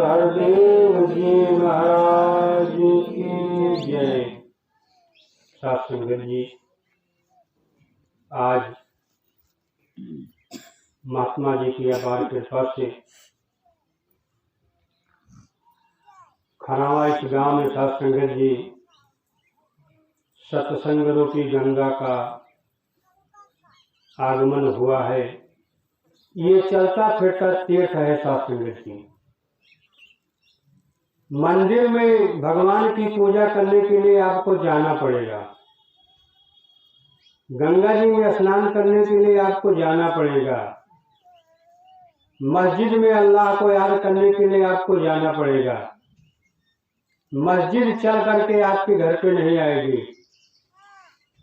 हरदेव जी महाराज की जय। साथ संगत जी, आज महात्मा जी की अपार कृपा से खनावा इस गांव में साथ संगत जी सत्संग रूपी गंगा का आगमन हुआ है। ये चलता फिरता तीर्थ है साथ संगत जी। मंदिर में भगवान की पूजा करने के लिए आपको जाना पड़ेगा, गंगा जी में स्नान करने के लिए आपको जाना पड़ेगा, मस्जिद में अल्लाह को याद करने के लिए आपको जाना पड़ेगा। मस्जिद चल करके आपके घर पे नहीं आएगी,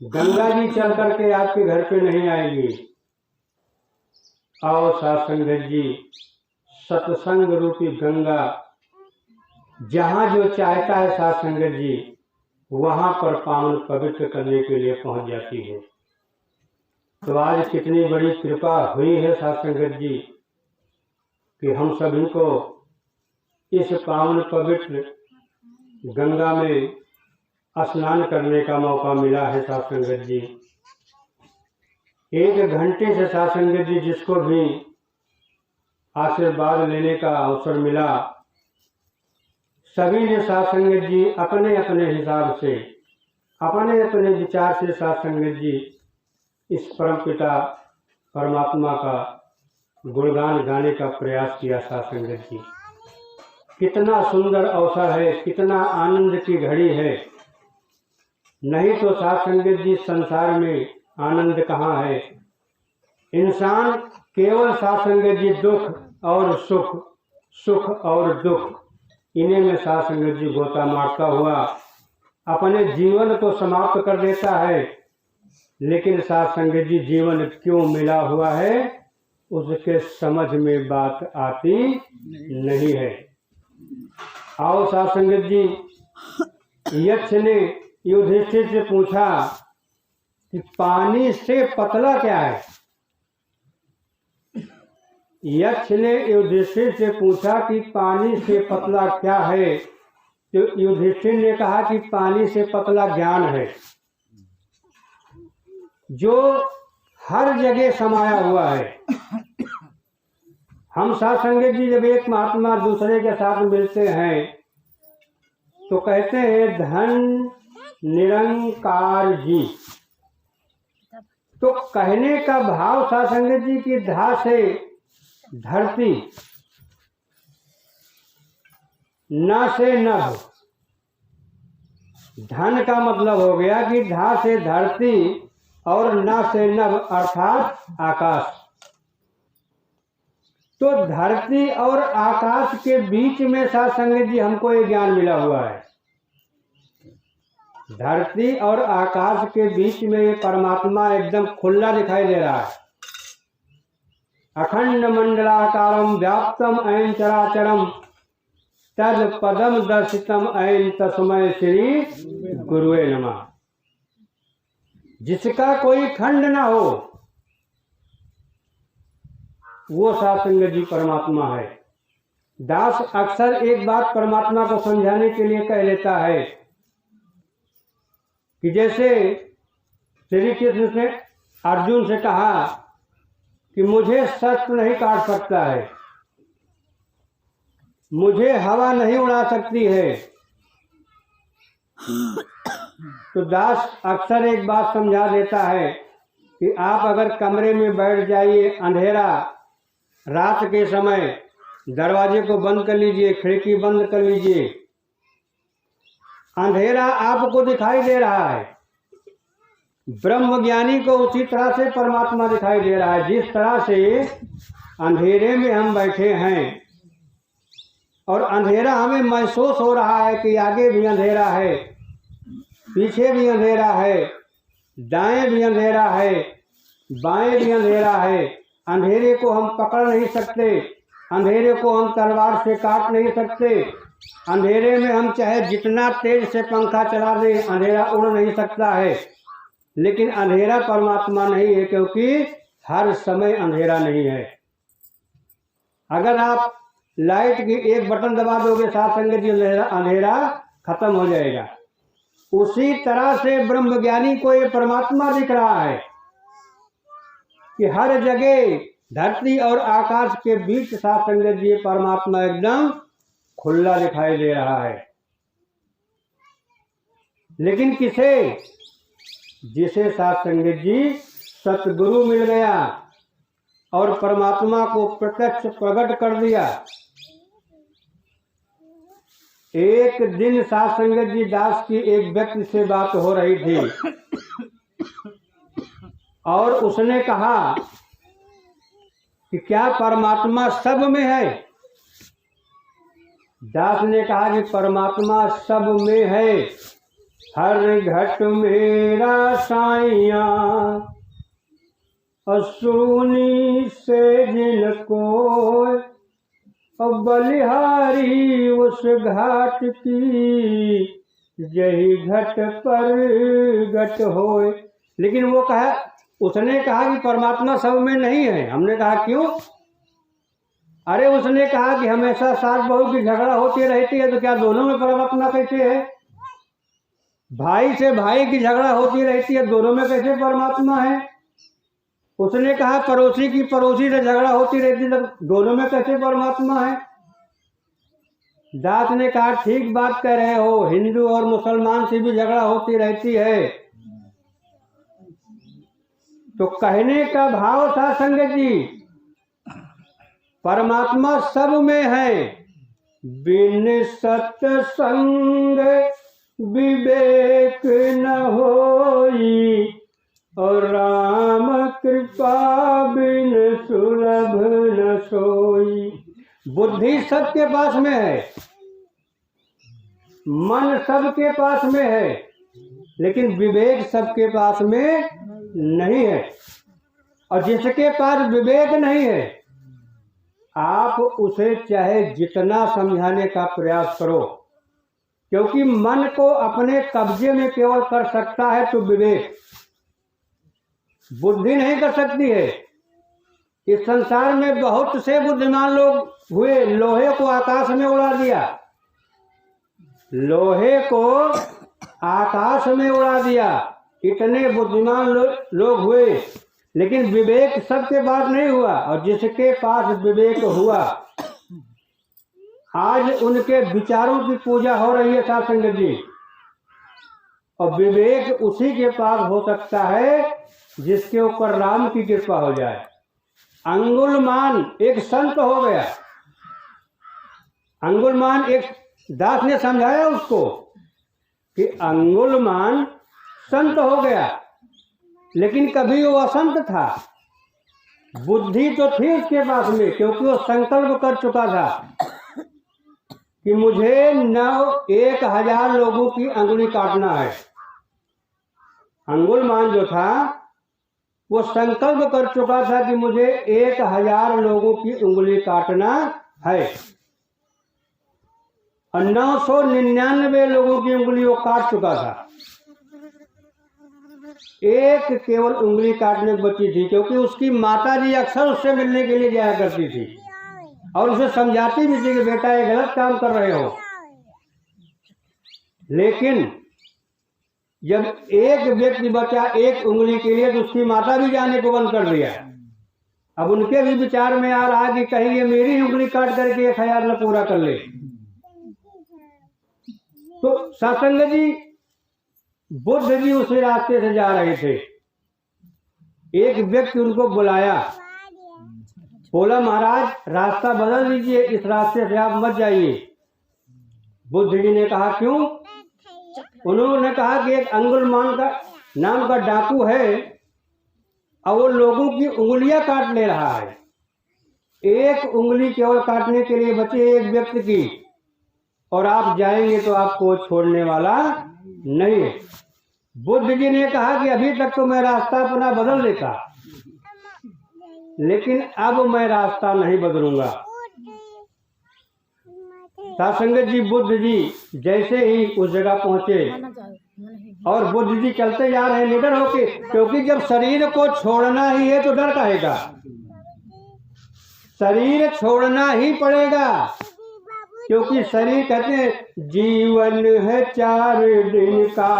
गंगा जी चल करके आपके घर पे नहीं आएगी। आओ साथ संगत जी, सत्संग रूपी गंगा जहाँ जो चाहता है साथ संगत जी वहाँ पर पावन पवित्र करने के लिए पहुँच जाती है। तो आज कितनी बड़ी कृपा हुई है साथ संगत जी कि हम सभी को इस पावन पवित्र गंगा में स्नान करने का मौका मिला है साथ संगत जी। 1 घंटे से साथ संगत जी जिसको भी आशीर्वाद लेने का अवसर मिला, सभी ने साथ संगत जी अपने अपने हिसाब से, अपने अपने विचार से साथ संगत जी इस परमपिता परमात्मा का गुणगान गाने का प्रयास किया। साथ संगत जी, कितना सुंदर अवसर है, कितना आनंद की घड़ी है। नहीं तो साथ संगत जी संसार में आनंद कहाँ है। इंसान केवल साथ संगत जी दुख और सुख, सुख और दुख, इन्हीं में साथ संगत जी गोता मारता हुआ अपने जीवन को समाप्त कर देता है। लेकिन साथ संगत जी जीवन क्यों मिला हुआ है उसके समझ में बात आती नहीं है। आओ साथ संगत जी, यक्ष ने युधिष्ठिर से पूछा कि पानी से पतला क्या है। यक्ष ने युधिष्ठिर से पूछा कि पानी से पतला क्या है, तो युधिष्ठिर ने कहा कि पानी से पतला ज्ञान है, जो हर जगह समाया हुआ है। हम साथ संगत जी जब एक महात्मा दूसरे के साथ मिलते हैं तो कहते हैं धन निरंकार जी। तो कहने का भाव साथ संगत जी की धा से धरती, न से नभ। धन का मतलब हो गया कि धा से धरती और न से नभ अर्थात आकाश। तो धरती और आकाश के बीच में साथ संगत जी हमको ये ज्ञान मिला हुआ है। धरती और आकाश के बीच में ये परमात्मा एकदम खुला दिखाई दे रहा है। अखंड मंडलाकारम व्याप्तम ऐन चराचरम तद पदम दर्शितम ऐन तस्मै श्री गुरुवे नमः। जिसका कोई खंड ना हो वो साथ संगत जी परमात्मा है। दास अक्सर एक बात परमात्मा को समझाने के लिए कह लेता है कि जैसे श्री कृष्ण ने अर्जुन से कहा कि मुझे शस्त्र नहीं काट सकता है, मुझे हवा नहीं उड़ा सकती है। तो दास अक्सर एक बात समझा देता है कि आप अगर कमरे में बैठ जाइए, अंधेरा रात के समय, दरवाजे को बंद कर लीजिए, खिड़की बंद कर लीजिए, अंधेरा आपको दिखाई दे रहा है। ब्रह्मज्ञानी को उसी तरह से परमात्मा दिखाई दे रहा है। जिस तरह से अंधेरे में हम बैठे हैं और अंधेरा हमें महसूस हो रहा है कि आगे भी अंधेरा है, पीछे भी अंधेरा है, दाएं भी अंधेरा है, बाएं भी अंधेरा है। अंधेरे को हम पकड़ नहीं सकते, अंधेरे को हम तलवार से काट नहीं सकते। अंधेरे में हम चाहे जितना तेज से पंखा चला दें, अंधेरा उड़ नहीं सकता है। लेकिन अंधेरा परमात्मा नहीं है, क्योंकि हर समय अंधेरा नहीं है। अगर आप लाइट की एक बटन दबा दोगे साथ संगत जी, अंधेरा खत्म हो जाएगा। उसी तरह से ब्रह्मज्ञानी को ये परमात्मा दिख रहा है कि हर जगह धरती और आकाश के बीच साथ संगत जी परमात्मा एकदम खुला दिखाई दे रहा है। लेकिन किसे? जिसे साथ संगत जी सतगुरु मिल गया और परमात्मा को प्रत्यक्ष प्रकट कर दिया। एक दिन साथ संगत जी दास की एक व्यक्ति से बात हो रही थी और उसने कहा कि क्या परमात्मा सब में है? दास ने कहा कि परमात्मा सब में है, हर घट मेरा साइया, असुनी से जिनको बलिहारी उस घाट की, यही घट पर घट होए। लेकिन वो कहा, उसने कहा कि परमात्मा सब में नहीं है। हमने कहा क्यों? अरे उसने कहा कि हमेशा सास बहू की झगड़ा होती रहती है, तो क्या दोनों में परमात्मा कैसे है? भाई से भाई की झगड़ा होती रहती है, दोनों में कैसे परमात्मा है? उसने कहा पड़ोसी की पड़ोसी से झगड़ा होती रहती है, तो दोनों में कैसे परमात्मा है? दास ने कहा ठीक बात कह रहे हो, हिंदू और मुसलमान से भी झगड़ा होती रहती है। तो कहने का भाव था संगत जी, परमात्मा सब में है, बिन सत्संग विवेक न होई, और राम कृपा बिन सुलभ न सोई। बुद्धि सबके पास में है, मन सबके पास में है, लेकिन विवेक सबके पास में नहीं है। और जिसके पास विवेक नहीं है, आप उसे चाहे जितना समझाने का प्रयास करो, क्योंकि मन को अपने कब्जे में केवल कर सकता है तो विवेक, बुद्धि नहीं कर सकती है। इस संसार में बहुत से बुद्धिमान लोग हुए, लोहे को आकाश में उड़ा दिया, लोहे को आकाश में उड़ा दिया, इतने बुद्धिमान लोग हुए, लेकिन विवेक सबके पास नहीं हुआ। और जिसके पास विवेक हुआ, आज उनके विचारों की पूजा हो रही है साथ संगत जी। और विवेक उसी के पास हो सकता है जिसके ऊपर राम की कृपा हो जाए। अंगुलमान एक संत हो गया, अंगुलमान एक, दास ने समझाया उसको कि अंगुलमान संत हो गया, लेकिन कभी वो असंत था। बुद्धि तो थी उसके पास में, क्योंकि वो संकल्प कर चुका था कि मुझे 1000 लोगों की अंगुली काटना है। अंगुलमान जो था वो संकल्प कर चुका था कि मुझे 1000 लोगों की उंगली काटना है, और 999 लोगों की उंगली वो काट चुका था। एक केवल उंगली काटने बची थी, क्योंकि उसकी माता जी अक्सर उससे मिलने के लिए जाया करती थी और उसे समझाती भी थी कि बेटा ये गलत काम कर रहे हो। लेकिन जब एक व्यक्ति बचा एक उंगली के लिए, तो उसकी माता भी जाने को बंद कर दिया। अब उनके भी विचार में आ रहा कि कहीं ये मेरी उंगली काट करके ये ख्याल न पूरा कर ले। तो सत्संग जी, बुद्ध जी उसी रास्ते से जा रहे थे। एक व्यक्ति उनको बुलाया, बोला महाराज रास्ता बदल दीजिए, इस रास्ते से आप मत जाइए। बुद्ध जी ने कहा क्यों? उन्होंने कहा कि एक अंगुलमान का नाम का डाकू है और वो लोगों की उंगलियां काट ले रहा है। एक उंगली केवल काटने के लिए बची एक व्यक्ति की, और आप जाएंगे तो आपको छोड़ने वाला नहीं है। बुद्ध जी ने कहा कि अभी तक तो मैं रास्ता अपना बदल देता, लेकिन अब मैं रास्ता नहीं बदलूंगा। सत्संगत जी, बुद्ध जी जैसे ही उस जगह पहुंचे और बुद्ध जी चलते जा रहे हैं निडर होके, क्योंकि जब शरीर को छोड़ना ही है तो डर काहे का। शरीर छोड़ना ही पड़ेगा, क्योंकि शरीर कहते हैं जीवन है 4 दिन का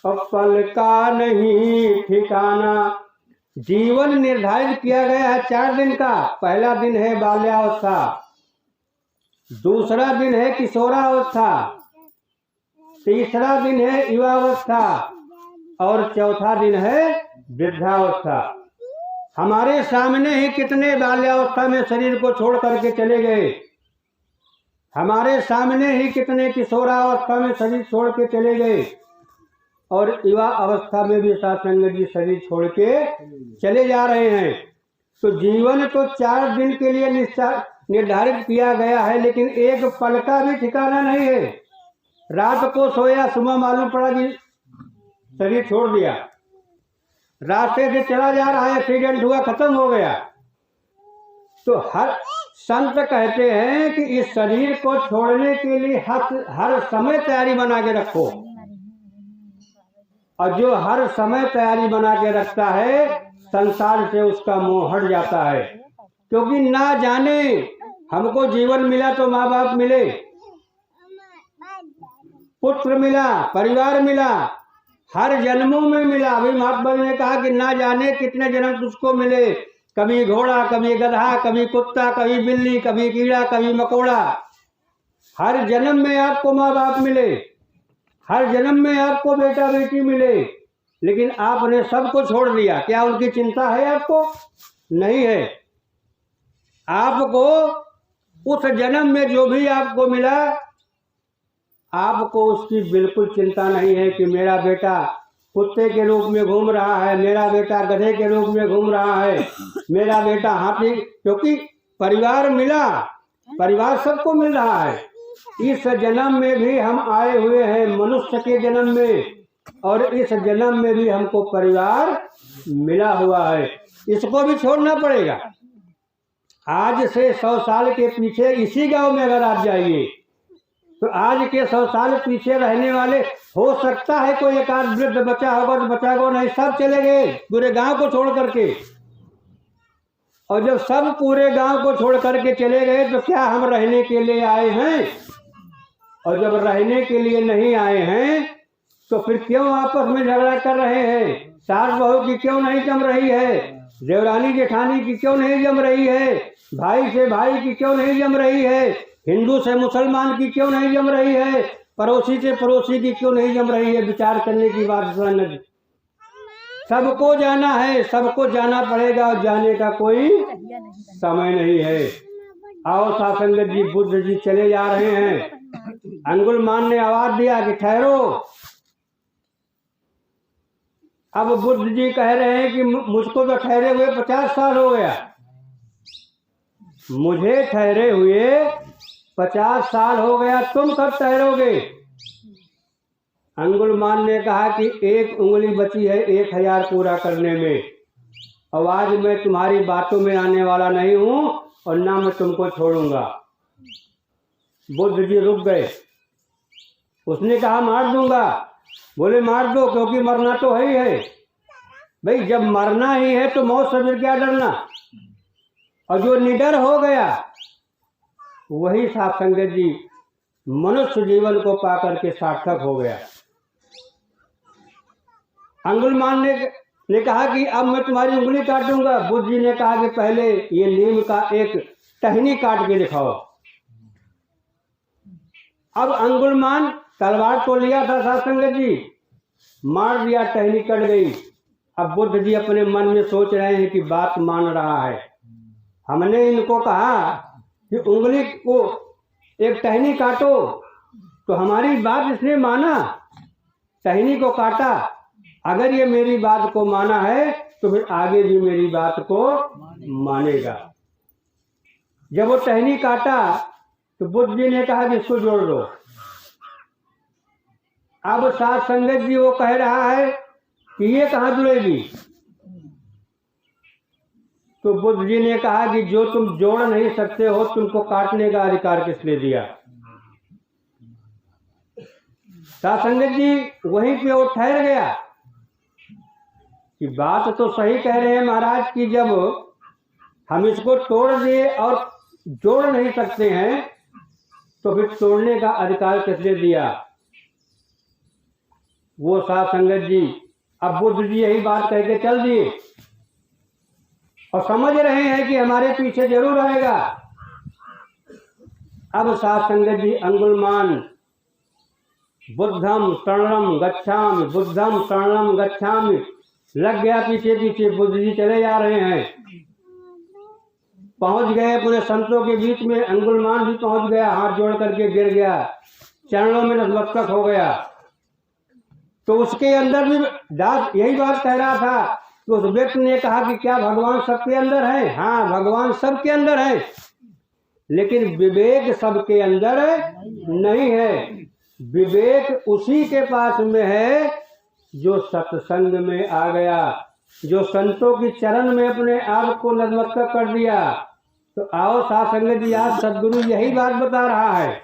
और पल का नहीं ठिकाना। जीवन निर्धारित किया गया है 4 दिन का। पहला दिन है बाल्यावस्था, दूसरा दिन है किशोरावस्था, तीसरा दिन है युवावस्था और चौथा दिन है वृद्धावस्था। हमारे सामने ही कितने बाल्यावस्था में शरीर को छोड़ करके चले गए, हमारे सामने ही कितने किशोरावस्था में शरीर छोड़ के चले गए और युवा अवस्था में भी साथ संगत जी शरीर छोड़ के चले जा रहे हैं। तो जीवन तो 4 दिन के लिए निर्धारित किया गया है, लेकिन एक पल का भी ठिकाना नहीं है। रात को सोया, सुबह मालूम पड़ा कि शरीर छोड़ दिया, रास्ते से चला जा रहा है, एक्सीडेंट हुआ, खत्म हो गया। तो हर संत कहते हैं कि इस शरीर को छोड़ने के लिए हर समय तैयारी बना के रखो, और जो हर समय तैयारी बना के रखता है संसार से उसका मोह हट जाता है। क्योंकि ना जाने हमको जीवन मिला तो माँ बाप मिले, पुत्र मिला, परिवार मिला, हर जन्मों में मिला। अभी महात्मा ने कहा कि ना जाने कितने जन्म तुझको मिले, कभी घोड़ा, कभी गधा, कभी कुत्ता, कभी बिल्ली, कभी कीड़ा, कभी मकोड़ा। हर जन्म में आपको माँ बाप मिले, हर जन्म में आपको बेटा बेटी मिले, लेकिन आपने सबको छोड़ दिया। क्या उनकी चिंता है आपको? नहीं है। आपको उस जन्म में जो भी आपको मिला, आपको उसकी बिल्कुल चिंता नहीं है कि मेरा बेटा कुत्ते के रूप में घूम रहा है, मेरा बेटा गधे के रूप में घूम रहा है, मेरा बेटा हाथी। क्योंकि परिवार मिला, परिवार सबको मिल रहा है। इस जन्म में भी हम आए हुए हैं मनुष्य के जन्म में, और इस जन्म में भी हमको परिवार मिला हुआ है, इसको भी छोड़ना पड़ेगा। आज से 100 साल के पीछे इसी गांव में अगर आप जाइए तो आज के 100 साल पीछे रहने वाले, हो सकता है कोई एक आध वृद्ध बचा होगा तो बचा को नहीं, सब चले गए पूरे गांव को छोड़ करके। और जब सब पूरे गांव को छोड़ करके चले गए तो क्या हम रहने के लिए आए हैं? और जब रहने के लिए नहीं आए हैं तो फिर क्यों आपस में झगड़ा कर रहे हैं? सास बहू की क्यों नहीं जम रही है? देवरानी जेठानी की क्यों नहीं जम रही है? भाई से भाई की क्यों नहीं जम रही है? हिंदू से मुसलमान की क्यों नहीं जम रही है? पड़ोसी से पड़ोसी की क्यों नहीं जम रही है? विचार करने की बात नहीं। सबको जाना है, सबको जाना पड़ेगा, और जाने का कोई समय नहीं है। आओ सासंगत जी, बुद्ध जी चले जा रहे हैं। अंगुलमान ने आवाज दिया कि ठहरो। अब बुद्ध जी कह रहे हैं कि मुझको तो ठहरे हुए 50 साल हो गया, मुझे ठहरे हुए 50 साल हो गया, तुम कब ठहरोगे? अंगुलमान ने कहा कि 1 उंगली बची है 1000 पूरा करने में, और आज मैं तुम्हारी बातों में आने वाला नहीं हूं और ना मैं तुमको छोड़ूंगा। बुद्ध जी रुक गए। उसने कहा मार दूंगा। बोले मार दो, क्योंकि मरना तो है ही है भाई। जब मरना ही है तो मौत से फिर क्या डरना? और जो निडर हो गया वही साथ संगत जी मनुष्य जीवन को पाकर के सार्थक हो गया। अंगुलमान ने कहा कि अब मैं तुम्हारी उंगली काटूंगा। बुद्ध जी ने कहा कि पहले ये नीम का एक टहनी काट के दिखाओ। अब अंगुलमान तलवार तो लिया था साथ संगत जी, मार दिया, टहनी कट गई। अब बुद्ध जी अपने मन में सोच रहे हैं कि बात मान रहा है। हमने इनको कहा कि उंगली को एक टहनी काटो, तो हमारी बात इसने माना, टहनी को काटा। अगर ये मेरी बात को माना है तो फिर आगे भी मेरी बात को मानेगा। जब वो टहनी काटा तो बुद्ध जी ने कहा कि इसको जोड़ दो। अब साथ संगत जी वो कह रहा है कि ये कहाँ जुड़ेगी? तो बुद्ध जी ने कहा कि जो तुम जोड़ नहीं सकते हो, तुमको काटने का अधिकार किसने दिया? साथ संगत जी वहीं पे वो ठहर गया कि बात तो सही कह रहे हैं महाराज कि जब हम इसको तोड़ दिए और जोड़ नहीं सकते हैं, तो फिर तोड़ने का अधिकार किसने दिया? वो साध संगत जी। अब बुद्ध जी यही बात कह के चल दिए और समझ रहे हैं कि हमारे पीछे जरूर आएगा। अब साध संगत जी अंगुलमान बुद्धम शरणम गच्छामि, बुद्धम शरणम गच्छामि लग गया पीछे पीछे। बुद्ध जी चले जा रहे हैं, पहुंच गए पूरे संतों के बीच में। अंगुलमान भी पहुंच गया, हाथ जोड़ करके गिर गया, चरणों में नतमस्तक हो गया। तो उसके अंदर भी दास यही बात कह रहा था कि उस व्यक्ति ने कहा कि क्या भगवान सबके अंदर है? हाँ, भगवान सबके अंदर है, लेकिन विवेक सबके अंदर नहीं है। विवेक उसी के पास में है जो सत्संग में आ गया, जो संतों की चरण में अपने आप को नतमस्तक कर दिया। तो आओ साध संगत जी, आज सदगुरु यही बात बता रहा है।